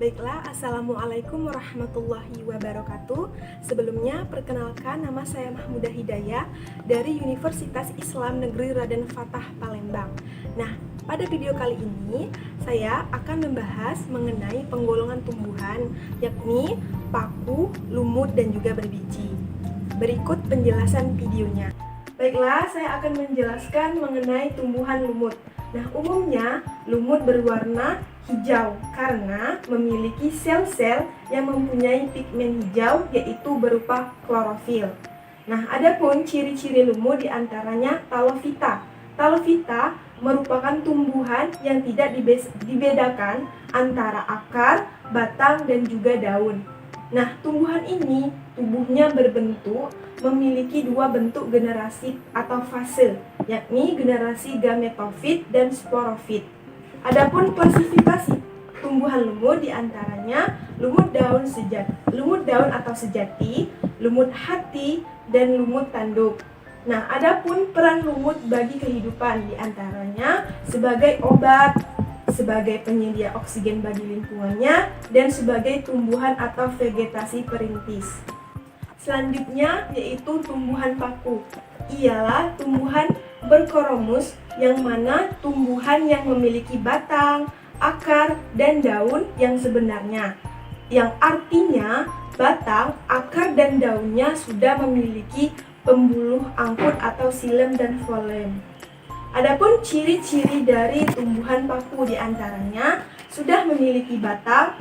Baiklah, Assalamualaikum warahmatullahi wabarakatuh. Sebelumnya, perkenalkan nama saya Mahmudah Hidayah dari Universitas Islam Negeri Raden Fatah Palembang. Nah, pada video kali ini, saya akan membahas mengenai penggolongan tumbuhan, yakni paku, lumut, dan juga berbiji. Berikut penjelasan videonya. Baiklah, saya akan menjelaskan mengenai tumbuhan lumut. Nah, umumnya lumut berwarna hijau karena memiliki sel-sel yang mempunyai pigmen hijau, yaitu berupa klorofil. Nah, adapun ciri-ciri lumut diantaranya talofita. Talofita merupakan tumbuhan yang tidak dibedakan antara akar, batang, dan juga daun. Nah, tumbuhan ini tubuhnya berbentuk memiliki dua bentuk generasi atau fase, yakni generasi gametofit dan sporofit. Adapun klasifikasi tumbuhan lumut diantaranya lumut daun atau sejati, lumut hati, dan lumut tanduk. Nah, adapun peran lumut bagi kehidupan diantaranya sebagai obat, sebagai penyedia oksigen bagi lingkungannya, dan sebagai tumbuhan atau vegetasi perintis. Selanjutnya yaitu tumbuhan paku. Ialah tumbuhan berkoromus yang mana tumbuhan yang memiliki batang, akar, dan daun yang sebenarnya. Yang artinya batang, akar, dan daunnya sudah memiliki pembuluh angkut atau xilem dan phloem. Adapun ciri-ciri dari tumbuhan paku diantaranya sudah memiliki batang,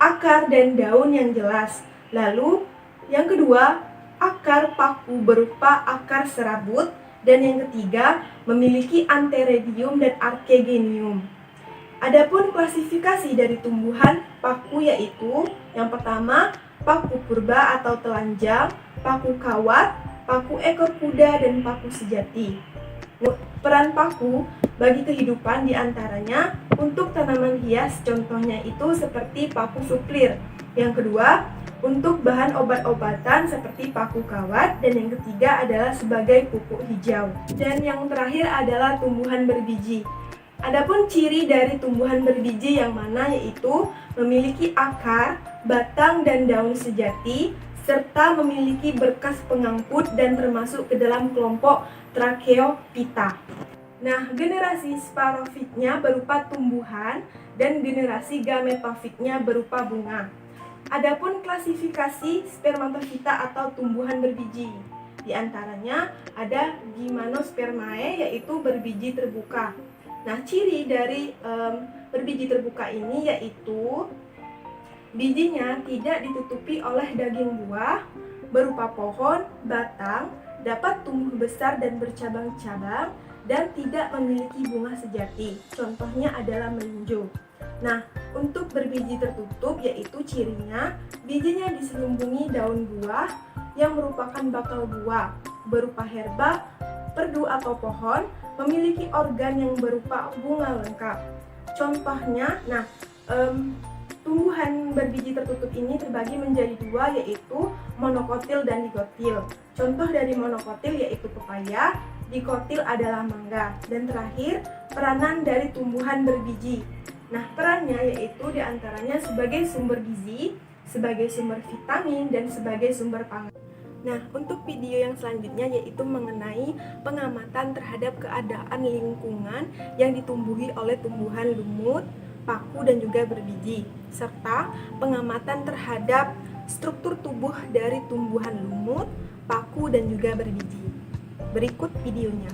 akar, dan daun yang jelas. Lalu yang kedua, akar paku berupa akar serabut, dan yang ketiga memiliki antheridium dan archegonium. Adapun klasifikasi dari tumbuhan paku yaitu yang pertama paku purba atau telanjang, paku kawat, paku ekor kuda, dan paku sejati. Peran paku bagi kehidupan diantaranya untuk tanaman hias, contohnya itu seperti paku suplir. Yang kedua, untuk bahan obat-obatan seperti paku kawat, dan yang ketiga adalah sebagai pupuk hijau. Dan yang terakhir adalah tumbuhan berbiji. Adapun ciri dari tumbuhan berbiji yang mana yaitu memiliki akar, batang, dan daun sejati, serta memiliki berkas pengangkut dan termasuk ke dalam kelompok Tracheophyta. Nah, generasi sporofitnya berupa tumbuhan dan generasi gametofitnya berupa bunga. Adapun klasifikasi spermatofita atau tumbuhan berbiji, di antaranya ada Gymnospermae yaitu berbiji terbuka. Nah, ciri dari berbiji terbuka ini yaitu bijinya tidak ditutupi oleh daging buah, berupa pohon, batang, dapat tumbuh besar dan bercabang-cabang, dan tidak memiliki bunga sejati. Contohnya adalah melinjo. Nah, untuk berbiji tertutup yaitu cirinya bijinya diselubungi daun buah yang merupakan bakal buah, berupa herba, perdu atau pohon, memiliki organ yang berupa bunga lengkap. Contohnya, tumbuhan berbiji tertutup ini terbagi menjadi dua yaitu monokotil dan digotil. Contoh dari monokotil yaitu pepaya, digotil adalah mangga. Dan terakhir, peranan dari tumbuhan berbiji. Nah, perannya yaitu diantaranya sebagai sumber gizi, sebagai sumber vitamin, dan sebagai sumber pangan. Nah, untuk video yang selanjutnya yaitu mengenai pengamatan terhadap keadaan lingkungan yang ditumbuhi oleh tumbuhan lumut, paku, dan juga berbiji, serta pengamatan terhadap struktur tubuh dari tumbuhan lumut, paku, dan juga berbiji. Berikut videonya.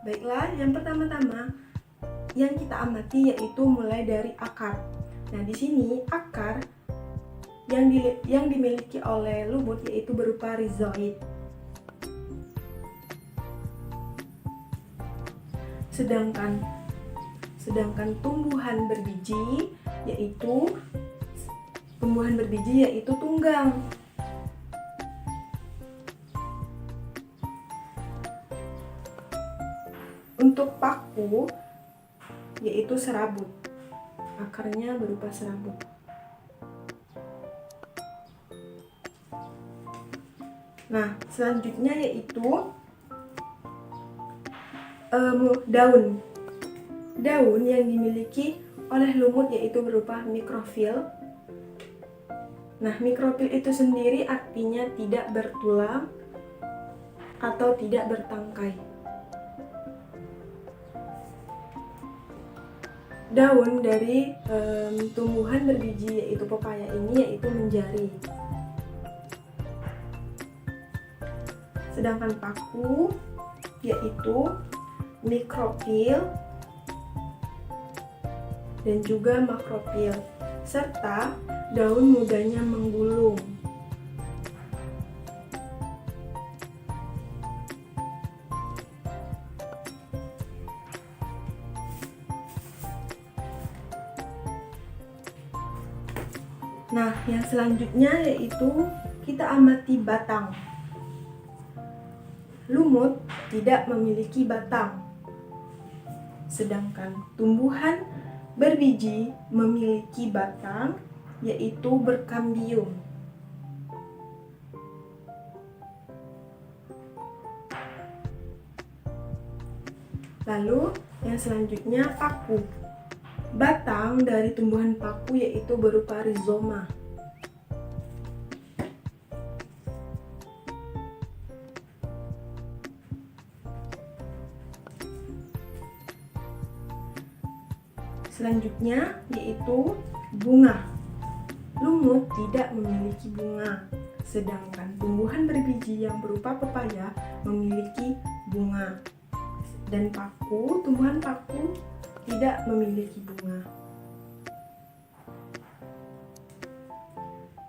Baiklah, yang pertama-tama yang kita amati yaitu mulai dari akar. Nah, di sini akar yang dimiliki oleh lumut yaitu berupa rizoid. Sedangkan tumbuhan berbiji yaitu tunggang. Untuk paku yaitu serabut. Akarnya berupa serabut. Nah, selanjutnya yaitu daun. Daun yang dimiliki oleh lumut yaitu berupa mikrofil. Nah, mikrofil itu sendiri artinya tidak bertulang atau tidak bertangkai. Daun dari tumbuhan berbiji yaitu pepaya ini yaitu menjari. Sedangkan paku yaitu mikrofil dan juga makrofil, serta daun mudanya menggulung. Nah, yang selanjutnya yaitu kita amati batang. Lumut tidak memiliki batang, sedangkan tumbuhan berbiji memiliki batang yaitu berkambium. Lalu yang selanjutnya paku. Batang dari tumbuhan paku yaitu berupa rizoma. Selanjutnya yaitu bunga. Lumut tidak memiliki bunga, sedangkan tumbuhan berbiji yang berupa pepaya memiliki bunga. Dan tumbuhan paku tidak memiliki bunga.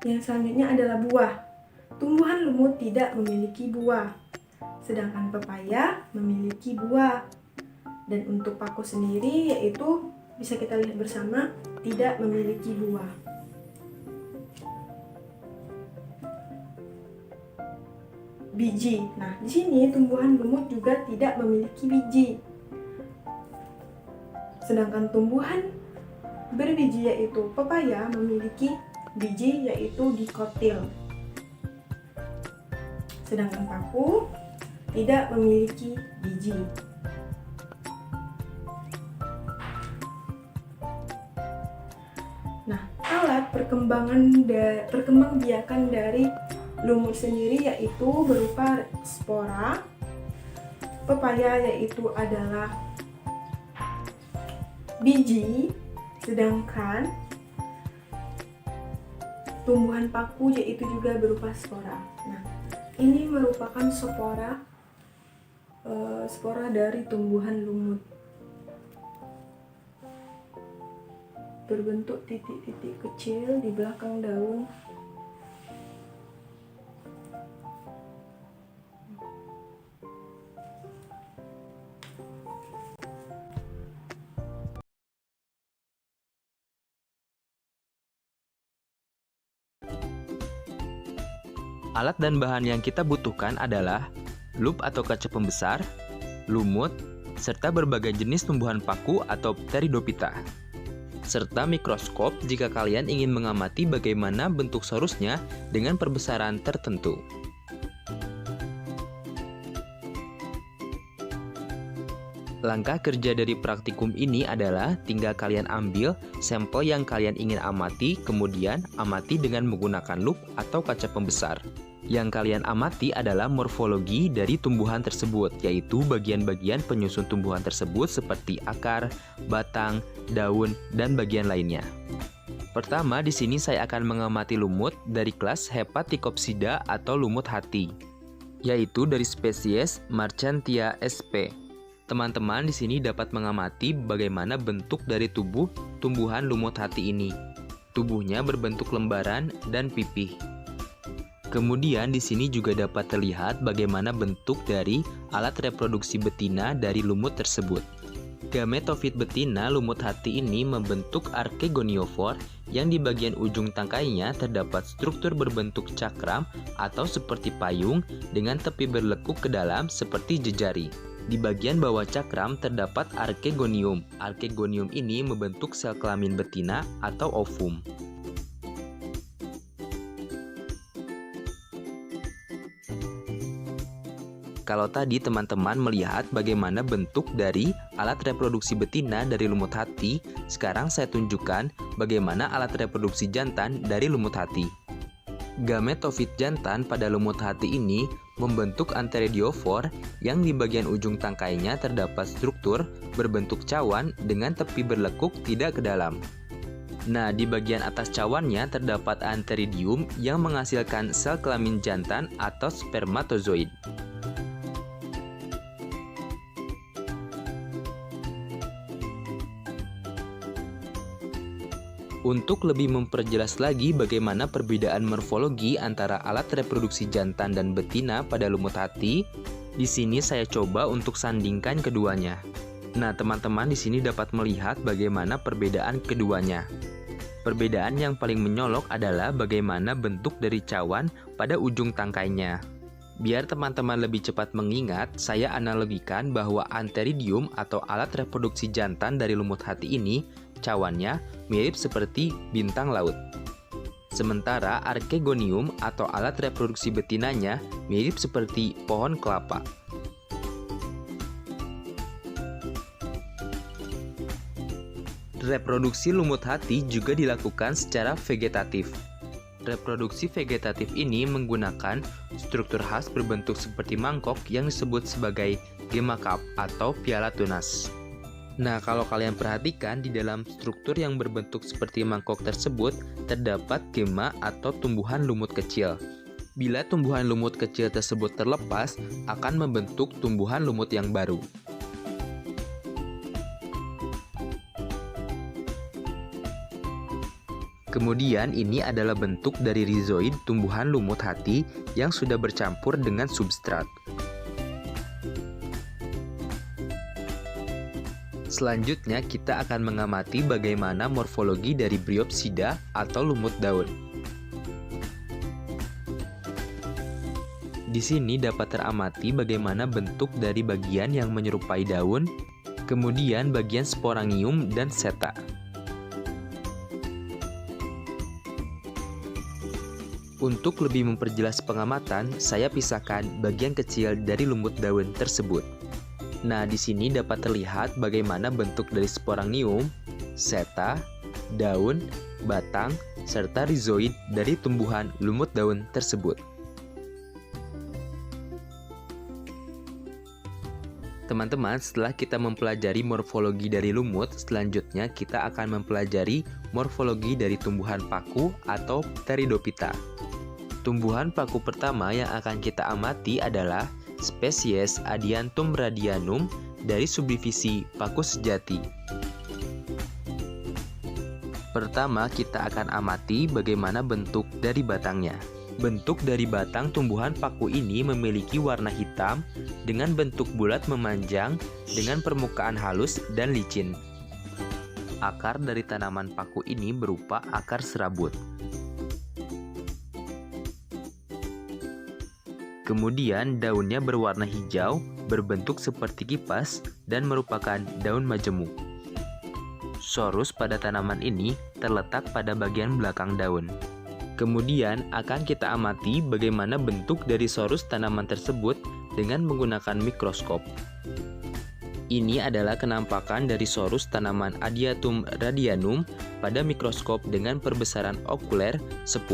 Yang selanjutnya adalah buah. Tumbuhan lumut tidak memiliki buah, sedangkan pepaya memiliki buah. Dan untuk paku sendiri yaitu bisa kita lihat bersama tidak memiliki buah. Biji. Nah, di sini tumbuhan lumut juga tidak memiliki biji. Sedangkan tumbuhan berbiji yaitu pepaya memiliki biji yaitu dikotil. Sedangkan paku tidak memiliki biji. Nah, alat perkembangbiakan dari lumut sendiri yaitu berupa spora. Pepaya yaitu adalah biji, sedangkan tumbuhan paku yaitu juga berupa spora. Nah, ini merupakan spora dari tumbuhan lumut, berbentuk titik-titik kecil di belakang daun. Alat dan bahan yang kita butuhkan adalah lup atau kaca pembesar, lumut, serta berbagai jenis tumbuhan paku atau Pteridophyta, serta mikroskop jika kalian ingin mengamati bagaimana bentuk sorusnya dengan perbesaran tertentu. Langkah kerja dari praktikum ini adalah tinggal kalian ambil sampel yang kalian ingin amati, kemudian amati dengan menggunakan lup atau kaca pembesar. Yang kalian amati adalah morfologi dari tumbuhan tersebut, yaitu bagian-bagian penyusun tumbuhan tersebut seperti akar, batang, daun, dan bagian lainnya. Pertama, di sini saya akan mengamati lumut dari kelas Hepaticopsida atau lumut hati, yaitu dari spesies Marchantia sp. Teman-teman di sini dapat mengamati bagaimana bentuk dari tubuh tumbuhan lumut hati ini. Tubuhnya berbentuk lembaran dan pipih. Kemudian di sini juga dapat terlihat bagaimana bentuk dari alat reproduksi betina dari lumut tersebut. Gametofit betina lumut hati ini membentuk arkegoniofor yang di bagian ujung tangkainya terdapat struktur berbentuk cakram atau seperti payung dengan tepi berlekuk ke dalam seperti jejari. Di bagian bawah cakram terdapat arkegonium. Arkegonium ini membentuk sel kelamin betina atau ovum. Kalau tadi teman-teman melihat bagaimana bentuk dari alat reproduksi betina dari lumut hati, sekarang saya tunjukkan bagaimana alat reproduksi jantan dari lumut hati. Gametofit jantan pada lumut hati ini membentuk anteridiofor yang di bagian ujung tangkainya terdapat struktur berbentuk cawan dengan tepi berlekuk tidak ke dalam. Nah, di bagian atas cawannya terdapat anteridium yang menghasilkan sel kelamin jantan atau spermatozoid. Untuk lebih memperjelas lagi bagaimana perbedaan morfologi antara alat reproduksi jantan dan betina pada lumut hati, di sini saya coba untuk sandingkan keduanya. Nah, teman-teman di sini dapat melihat bagaimana perbedaan keduanya. Perbedaan yang paling menyolok adalah bagaimana bentuk dari cawan pada ujung tangkainya. Biar teman-teman lebih cepat mengingat, saya analogikan bahwa anteridium atau alat reproduksi jantan dari lumut hati ini cawannya mirip seperti bintang laut. Sementara arkegonium atau alat reproduksi betinanya mirip seperti pohon kelapa. Reproduksi lumut hati juga dilakukan secara vegetatif. Reproduksi vegetatif ini menggunakan struktur khas berbentuk seperti mangkok yang disebut sebagai gemma cup atau piala tunas. Nah, kalau kalian perhatikan di dalam struktur yang berbentuk seperti mangkok tersebut terdapat gemma atau tumbuhan lumut kecil. Bila tumbuhan lumut kecil tersebut terlepas, akan membentuk tumbuhan lumut yang baru. Kemudian ini adalah bentuk dari rizoid tumbuhan lumut hati yang sudah bercampur dengan substrat. Selanjutnya kita akan mengamati bagaimana morfologi dari Bryopsida atau lumut daun. Di sini dapat teramati bagaimana bentuk dari bagian yang menyerupai daun, kemudian bagian sporangium dan seta. Untuk lebih memperjelas pengamatan, saya pisahkan bagian kecil dari lumut daun tersebut. Nah, di sini dapat terlihat bagaimana bentuk dari sporangium, seta, daun, batang, serta rizoid dari tumbuhan lumut daun tersebut. Teman-teman, setelah kita mempelajari morfologi dari lumut, selanjutnya kita akan mempelajari morfologi dari tumbuhan paku atau Pteridophyta. Tumbuhan paku pertama yang akan kita amati adalah spesies Adiantum radianum dari subdivisi paku sejati. Pertama, kita akan amati bagaimana bentuk dari batangnya. Bentuk dari batang tumbuhan paku ini memiliki warna hitam dengan bentuk bulat memanjang dengan permukaan halus dan licin. Akar dari tanaman paku ini berupa akar serabut. Kemudian daunnya berwarna hijau, berbentuk seperti kipas, dan merupakan daun majemuk. Sorus pada tanaman ini terletak pada bagian belakang daun. Kemudian akan kita amati bagaimana bentuk dari sorus tanaman tersebut dengan menggunakan mikroskop. Ini adalah kenampakan dari sorus tanaman Adiantum radianum pada mikroskop dengan perbesaran okuler 10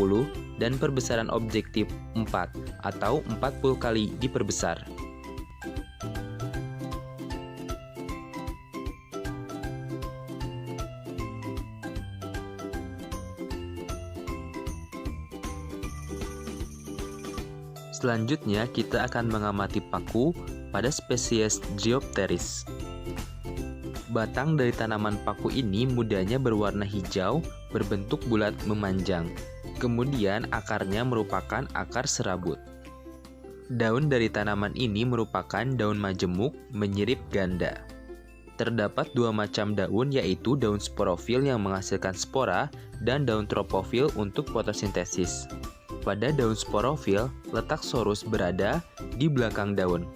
dan perbesaran objektif 4 atau 40 kali diperbesar. Selanjutnya kita akan mengamati paku pada spesies Dryopteris. Batang dari tanaman paku ini mudanya berwarna hijau, berbentuk bulat memanjang. Kemudian akarnya merupakan akar serabut. Daun dari tanaman ini merupakan daun majemuk menyirip ganda. Terdapat dua macam daun, yaitu daun sporofil yang menghasilkan spora dan daun tropofil untuk fotosintesis. Pada daun sporofil, letak sorus berada di belakang daun.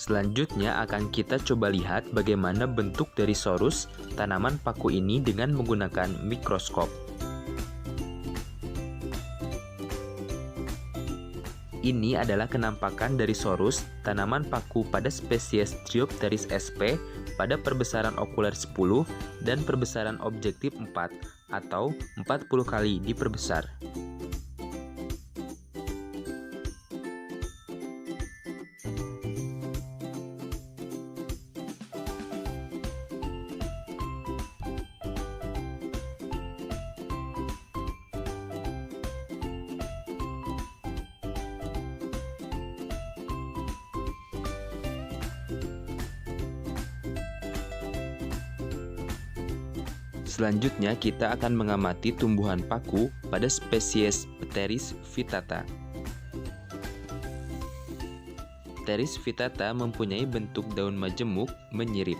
Selanjutnya akan kita coba lihat bagaimana bentuk dari sorus tanaman paku ini dengan menggunakan mikroskop. Ini adalah kenampakan dari sorus tanaman paku pada spesies Dryopteris sp pada perbesaran okuler 10 dan perbesaran objektif 4 atau 40 kali diperbesar. Selanjutnya kita akan mengamati tumbuhan paku pada spesies Pteris vittata. Pteris vittata mempunyai bentuk daun majemuk menyirip,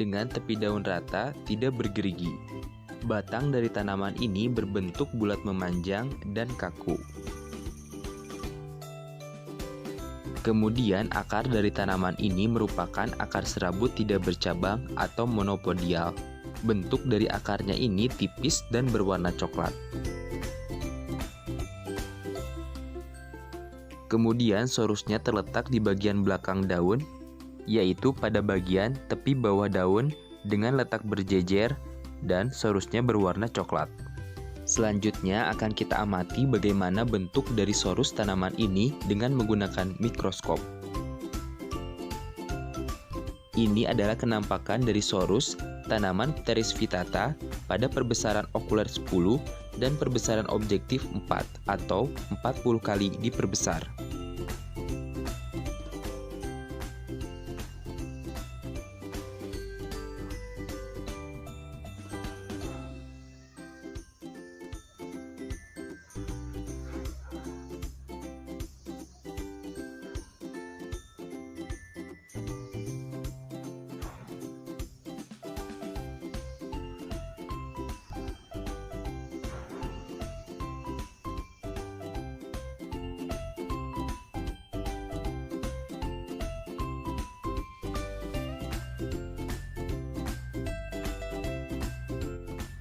dengan tepi daun rata tidak bergerigi. Batang dari tanaman ini berbentuk bulat memanjang dan kaku. Kemudian akar dari tanaman ini merupakan akar serabut tidak bercabang atau monopodial. Bentuk dari akarnya ini tipis dan berwarna coklat. Kemudian sorusnya terletak di bagian belakang daun, yaitu pada bagian tepi bawah daun dengan letak berjejer dan sorusnya berwarna coklat. Selanjutnya akan kita amati bagaimana bentuk dari sorus tanaman ini dengan menggunakan mikroskop. Ini adalah kenampakan dari sorus tanaman Pteris vittata pada perbesaran okuler 10 dan perbesaran objektif 4 atau 40 kali diperbesar.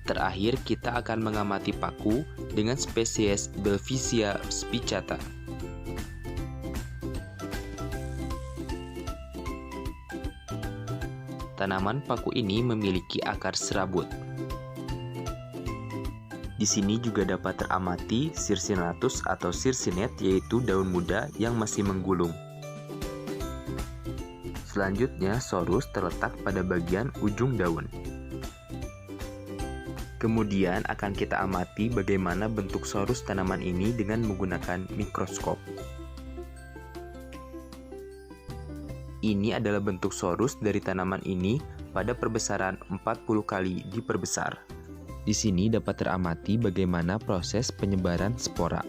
Terakhir, kita akan mengamati paku dengan spesies Belvisia spicata. Tanaman paku ini memiliki akar serabut. Di sini juga dapat teramati Circinatus atau circinet, yaitu daun muda yang masih menggulung. Selanjutnya, sorus terletak pada bagian ujung daun. Kemudian akan kita amati bagaimana bentuk sorus tanaman ini dengan menggunakan mikroskop. Ini adalah bentuk sorus dari tanaman ini pada perbesaran 40 kali diperbesar. Di sini dapat teramati bagaimana proses penyebaran spora.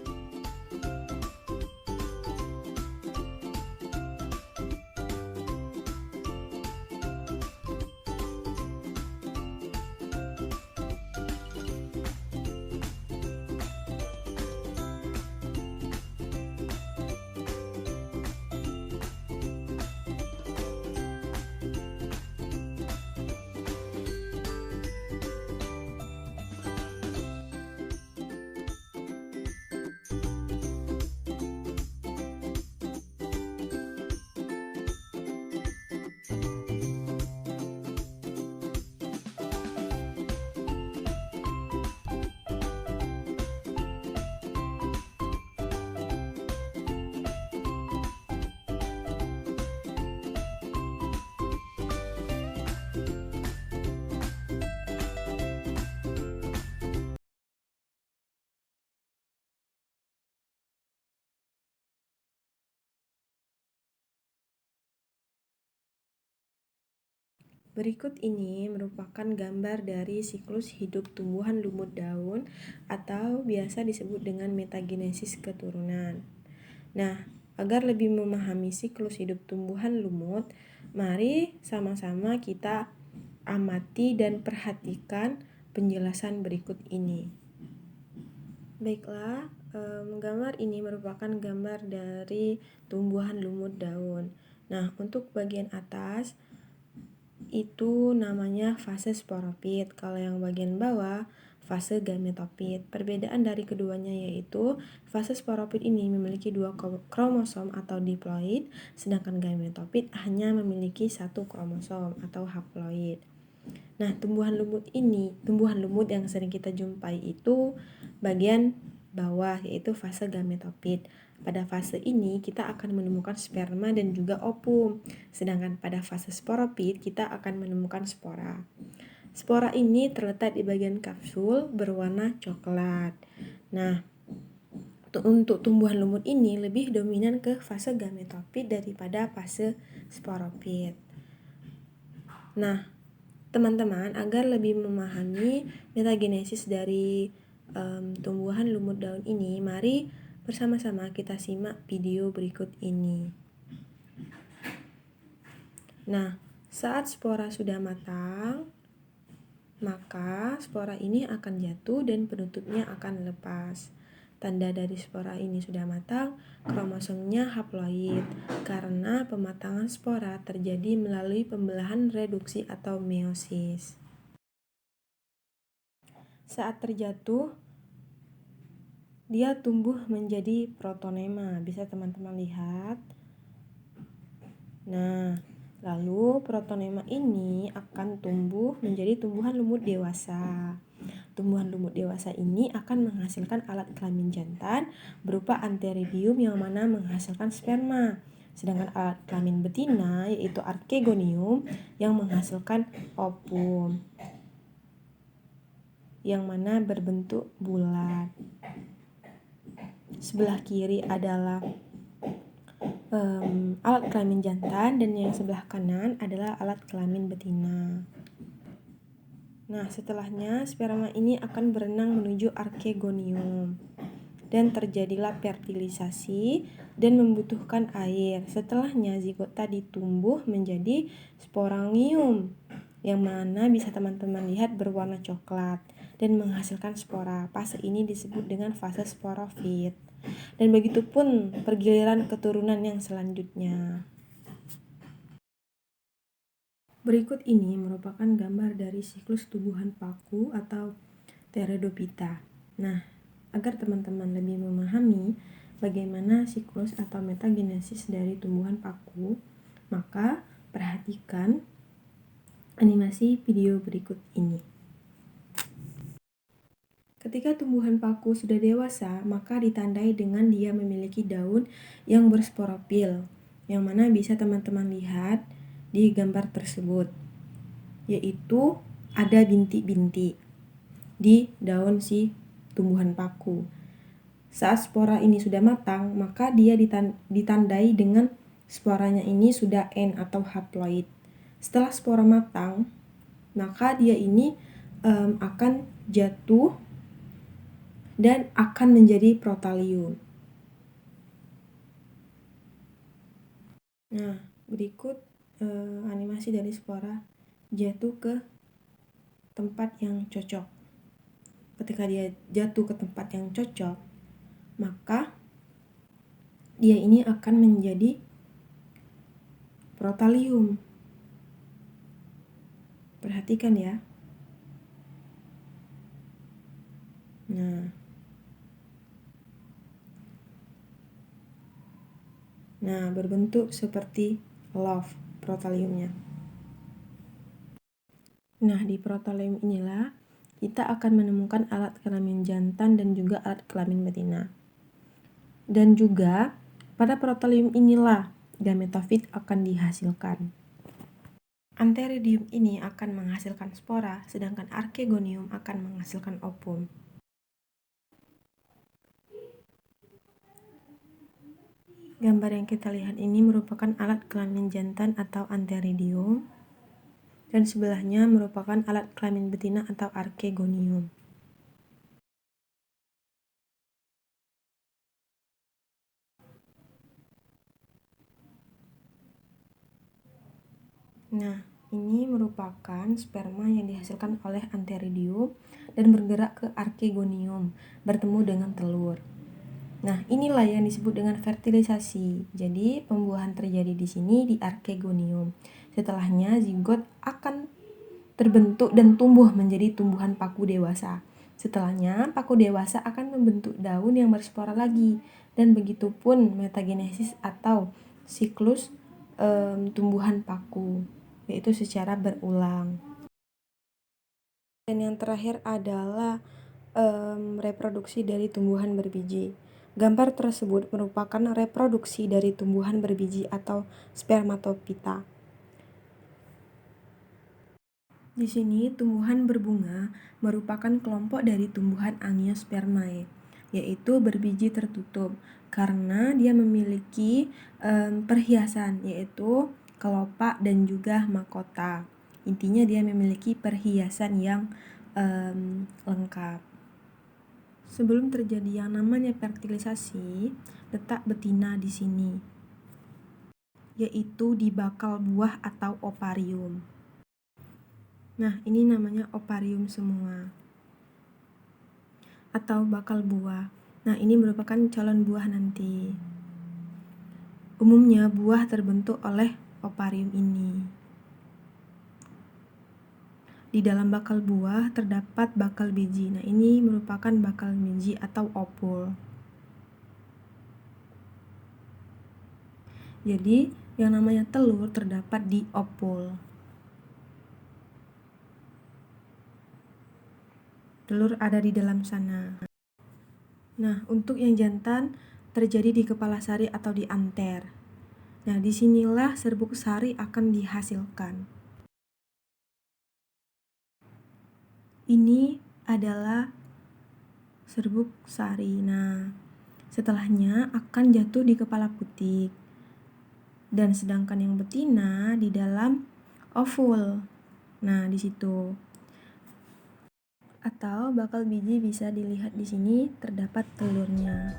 Berikut ini merupakan gambar dari siklus hidup tumbuhan lumut daun atau biasa disebut dengan metagenesis keturunan. Nah, agar lebih memahami siklus hidup tumbuhan lumut, mari sama-sama kita amati dan perhatikan penjelasan berikut ini. Baiklah, gambar ini merupakan gambar dari tumbuhan lumut daun. Nah, untuk bagian atas itu namanya fase sporopit. Kalau yang bagian bawah fase gametopit. Perbedaan dari keduanya yaitu fase sporopit ini memiliki 2 kromosom atau diploid, sedangkan gametopit hanya memiliki 1 kromosom atau haploid. Nah, tumbuhan lumut yang sering kita jumpai itu bagian bawah yaitu fase gametopit. Pada fase ini kita akan menemukan sperma dan juga ovum. Sedangkan pada fase sporopit kita akan menemukan spora. Spora ini terletak di bagian kapsul berwarna coklat. Nah, untuk tumbuhan lumut ini lebih dominan ke fase gametopit daripada fase sporopit. Nah, teman-teman, agar lebih memahami metagenesis dari tumbuhan lumut daun ini, mari bersama-sama kita simak video berikut ini. Nah, saat spora sudah matang, maka spora ini akan jatuh dan penutupnya akan lepas. Tanda dari spora ini sudah matang, kromosomnya haploid, karena pematangan spora terjadi melalui pembelahan reduksi atau meiosis. Saat terjatuh, dia tumbuh menjadi protonema. Bisa teman-teman lihat. Nah, lalu protonema ini akan tumbuh menjadi tumbuhan lumut dewasa. Tumbuhan lumut dewasa ini akan menghasilkan alat kelamin jantan berupa antheridium yang mana menghasilkan sperma. Sedangkan alat kelamin betina yaitu archegonium yang menghasilkan ovum yang mana berbentuk bulat. Sebelah kiri adalah alat kelamin jantan dan yang sebelah kanan adalah alat kelamin betina. Nah, setelahnya sperma ini akan berenang menuju archegonium dan terjadilah fertilisasi dan membutuhkan air. Setelahnya zigot tadi tumbuh menjadi sporangium yang mana bisa teman-teman lihat berwarna coklat dan menghasilkan spora. Fase ini disebut dengan fase sporofit. Dan begitupun pergiliran keturunan yang selanjutnya. Berikut ini merupakan gambar dari siklus tumbuhan paku atau Pteridophyta. Nah, agar teman-teman lebih memahami bagaimana siklus atau metagenesis dari tumbuhan paku, maka perhatikan animasi video berikut ini. Ketika tumbuhan paku sudah dewasa, maka ditandai dengan dia memiliki daun yang bersporopil, yang mana bisa teman-teman lihat di gambar tersebut, yaitu ada bintik-bintik di daun si tumbuhan paku. Saat spora ini sudah matang, maka dia ditandai dengan sporanya ini sudah N atau haploid. Setelah spora matang, maka dia ini akan jatuh dan akan menjadi protalium. Nah, berikut animasi dari spora jatuh ke tempat yang cocok. Ketika dia jatuh ke tempat yang cocok, maka dia ini akan menjadi protalium. Perhatikan ya. Nah, berbentuk seperti love protaliumnya. Nah, di protalium inilah kita akan menemukan alat kelamin jantan dan juga alat kelamin betina. Dan juga pada protalium inilah gametofit akan dihasilkan. Antheridium ini akan menghasilkan spora, sedangkan archegonium akan menghasilkan ovum. Gambar yang kita lihat ini merupakan alat kelamin jantan atau antheridium dan sebelahnya merupakan alat kelamin betina atau archegonium. Nah, ini merupakan sperma yang dihasilkan oleh antheridium dan bergerak ke archegonium, bertemu dengan telur. Nah, inilah yang disebut dengan fertilisasi. Jadi, pembuahan terjadi di sini di archegonium. Setelahnya, zigot akan terbentuk dan tumbuh menjadi tumbuhan paku dewasa. Setelahnya, paku dewasa akan membentuk daun yang berspora lagi. Dan begitu pun metagenesis atau siklus tumbuhan paku, yaitu secara berulang. Dan yang terakhir adalah reproduksi dari tumbuhan berbiji. Gambar tersebut merupakan reproduksi dari tumbuhan berbiji atau spermatopita. Di sini tumbuhan berbunga merupakan kelompok dari tumbuhan Angiospermae, yaitu berbiji tertutup karena dia memiliki perhiasan, yaitu kelopak dan juga mahkota. Intinya dia memiliki perhiasan yang lengkap. Sebelum terjadi yang namanya fertilisasi, letak betina di sini, yaitu di bakal buah atau oparium. Nah, ini namanya oparium semua atau bakal buah. Nah, ini merupakan calon buah nanti. Umumnya buah terbentuk oleh oparium ini. Di dalam bakal buah terdapat bakal biji. Nah, ini merupakan bakal biji atau opul. Jadi, yang namanya telur terdapat di opul. Telur ada di dalam sana. Nah, untuk yang jantan terjadi di kepala sari atau di anter. Nah, disinilah serbuk sari akan dihasilkan. Ini adalah serbuk sari. Nah, setelahnya akan jatuh di kepala putik. Dan sedangkan yang betina di dalam ovul. Nah, di situ. Atau bakal biji bisa dilihat di sini terdapat telurnya.